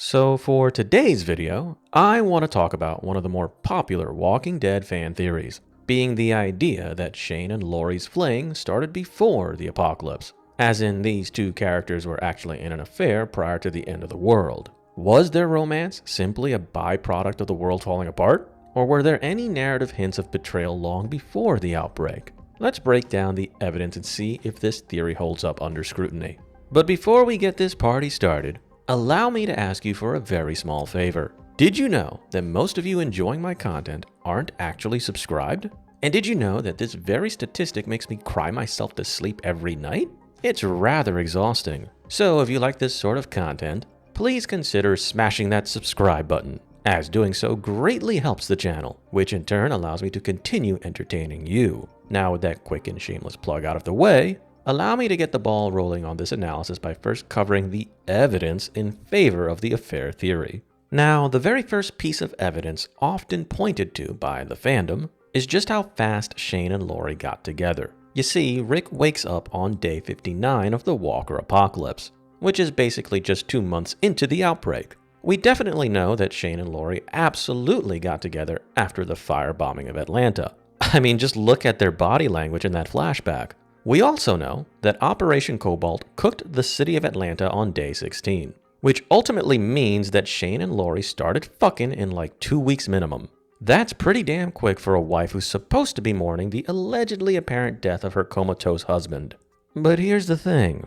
So for today's video, I want to talk about one of the more popular Walking Dead fan theories, being the idea that Shane and Laurie's fling started before the apocalypse, as in these two characters were actually in an affair prior to the end of the world. Was their romance simply a byproduct of the world falling apart? Or were there any narrative hints of betrayal long before the outbreak? Let's break down the evidence and see if this theory holds up under scrutiny. But before we get this party started, allow me to ask you for a very small favor. Did you know that most of you enjoying my content aren't actually subscribed? And did you know that this very statistic makes me cry myself to sleep every night? It's rather exhausting. So if you like this sort of content, please consider smashing that subscribe button, as doing so greatly helps the channel, which in turn allows me to continue entertaining you. Now with that quick and shameless plug out of the way, allow me to get the ball rolling on this analysis by first covering the evidence in favor of the affair theory. Now, the very first piece of evidence often pointed to by the fandom is just how fast Shane and Laurie got together. You see, Rick wakes up on day 59 of the Walker apocalypse, which is basically just 2 months into the outbreak. We definitely know that Shane and Laurie absolutely got together after the firebombing of Atlanta. I mean, just look at their body language in that flashback. We also know that Operation Cobalt cooked the city of Atlanta on day 16, which ultimately means that Shane and Laurie started fucking in like 2 weeks minimum. That's pretty damn quick for a wife who's supposed to be mourning the allegedly apparent death of her comatose husband. But here's the thing.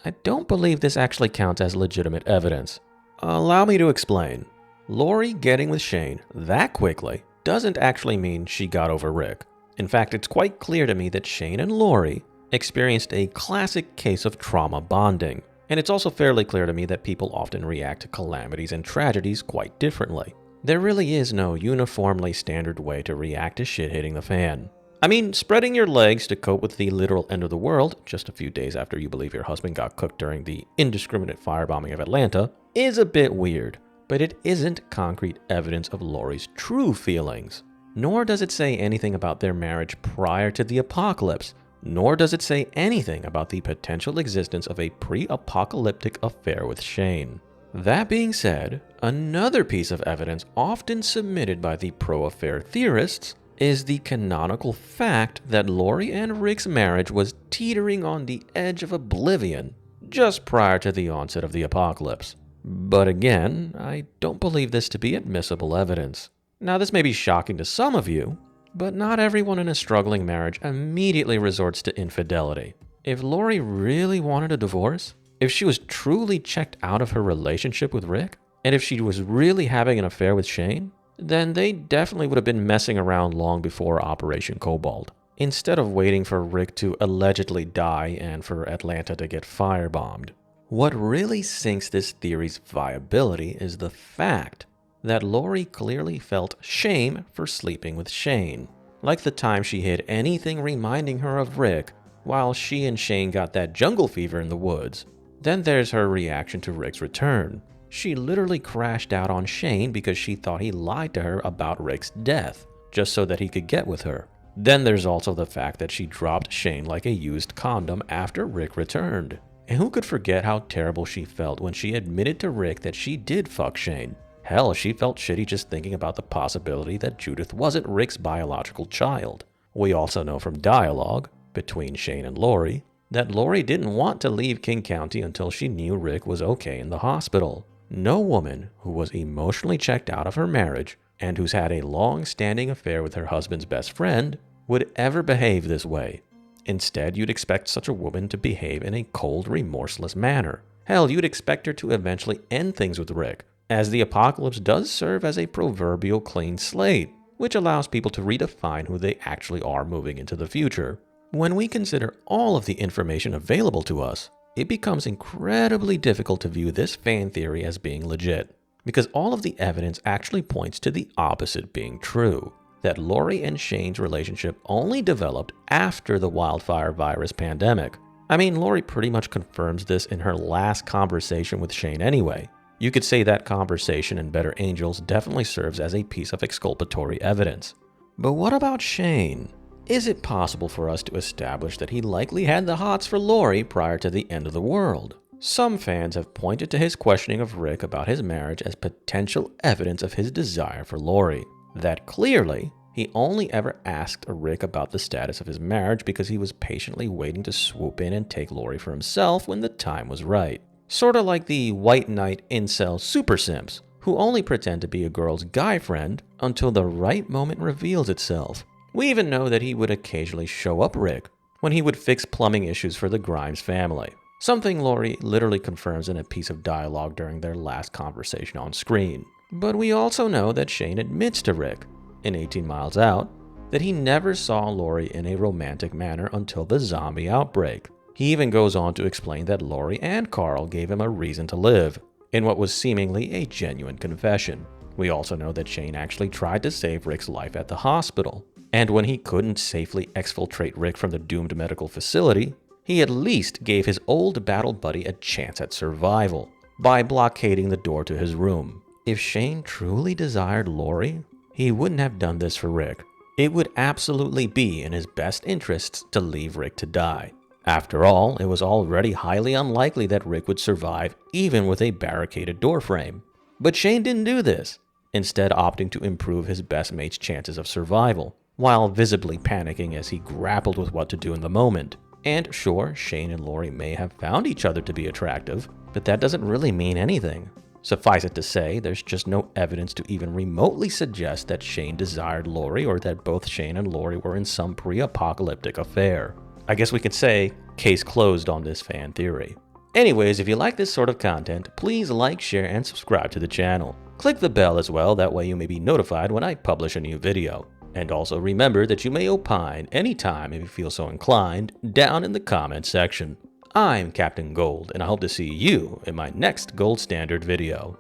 I don't believe this actually counts as legitimate evidence. Allow me to explain. Laurie getting with Shane that quickly doesn't actually mean she got over Rick. In fact, it's quite clear to me that Shane and Laurie experienced a classic case of trauma bonding. And it's also fairly clear to me that people often react to calamities and tragedies quite differently. There really is no uniformly standard way to react to shit hitting the fan. I mean, spreading your legs to cope with the literal end of the world just a few days after you believe your husband got cooked during the indiscriminate firebombing of Atlanta is a bit weird, but it isn't concrete evidence of Laurie's true feelings. Nor does it say anything about their marriage prior to the apocalypse, nor does it say anything about the potential existence of a pre-apocalyptic affair with Shane. That being said, another piece of evidence often submitted by the pro-affair theorists is the canonical fact that Laurie and Rick's marriage was teetering on the edge of oblivion just prior to the onset of the apocalypse. But again, I don't believe this to be admissible evidence. Now, this may be shocking to some of you, but not everyone in a struggling marriage immediately resorts to infidelity. If Laurie really wanted a divorce, if she was truly checked out of her relationship with Rick, and if she was really having an affair with Shane, then they definitely would have been messing around long before Operation Cobalt, instead of waiting for Rick to allegedly die and for Atlanta to get firebombed. What really sinks this theory's viability is the fact that Laurie clearly felt shame for sleeping with Shane, like the time she hid anything reminding her of Rick while she and Shane got that jungle fever in the woods. Then there's her reaction to Rick's return. She literally crashed out on Shane because she thought he lied to her about Rick's death, just so that he could get with her. Then there's also the fact that she dropped Shane like a used condom after Rick returned. And who could forget how terrible she felt when she admitted to Rick that she did fuck Shane? Hell, she felt shitty just thinking about the possibility that Judith wasn't Rick's biological child. We also know from dialogue between Shane and Laurie that Laurie didn't want to leave King County until she knew Rick was okay in the hospital. No woman who was emotionally checked out of her marriage and who's had a long-standing affair with her husband's best friend would ever behave this way. Instead, you'd expect such a woman to behave in a cold, remorseless manner. Hell, you'd expect her to eventually end things with Rick, as the apocalypse does serve as a proverbial clean slate, which allows people to redefine who they actually are moving into the future. When we consider all of the information available to us, it becomes incredibly difficult to view this fan theory as being legit, because all of the evidence actually points to the opposite being true, that Laurie and Shane's relationship only developed after the wildfire virus pandemic. I mean, Laurie pretty much confirms this in her last conversation with Shane anyway. You could say that conversation in Better Angels definitely serves as a piece of exculpatory evidence. But what about Shane? Is it possible for us to establish that he likely had the hots for Laurie prior to the end of the world? Some fans have pointed to his questioning of Rick about his marriage as potential evidence of his desire for Lori. That clearly, he only ever asked Rick about the status of his marriage because he was patiently waiting to swoop in and take Lori for himself when the time was right. Sorta like the white knight incel super simps, who only pretend to be a girl's guy friend until the right moment reveals itself. We even know that he would occasionally show up Rick when he would fix plumbing issues for the Grimes family. Something Lori literally confirms in a piece of dialogue during their last conversation on screen. But we also know that Shane admits to Rick, in 18 Miles Out, that he never saw Lori in a romantic manner until the zombie outbreak. He even goes on to explain that Lori and Carl gave him a reason to live, in what was seemingly a genuine confession. We also know that Shane actually tried to save Rick's life at the hospital, and when he couldn't safely exfiltrate Rick from the doomed medical facility, he at least gave his old battle buddy a chance at survival by blockading the door to his room. If Shane truly desired Lori, he wouldn't have done this for Rick. It would absolutely be in his best interests to leave Rick to die. After all, it was already highly unlikely that Rick would survive even with a barricaded doorframe. But Shane didn't do this, instead opting to improve his best mate's chances of survival, while visibly panicking as he grappled with what to do in the moment. And sure, Shane and Lori may have found each other to be attractive, but that doesn't really mean anything. Suffice it to say, there's just no evidence to even remotely suggest that Shane desired Lori or that both Shane and Lori were in some pre-apocalyptic affair. I guess we could say, case closed on this fan theory. Anyways, if you like this sort of content, please like, share, and subscribe to the channel. Click the bell as well, that way you may be notified when I publish a new video. And also remember that you may opine anytime if you feel so inclined down in the comments section. I'm Captain Gold, and I hope to see you in my next Gold Standard video.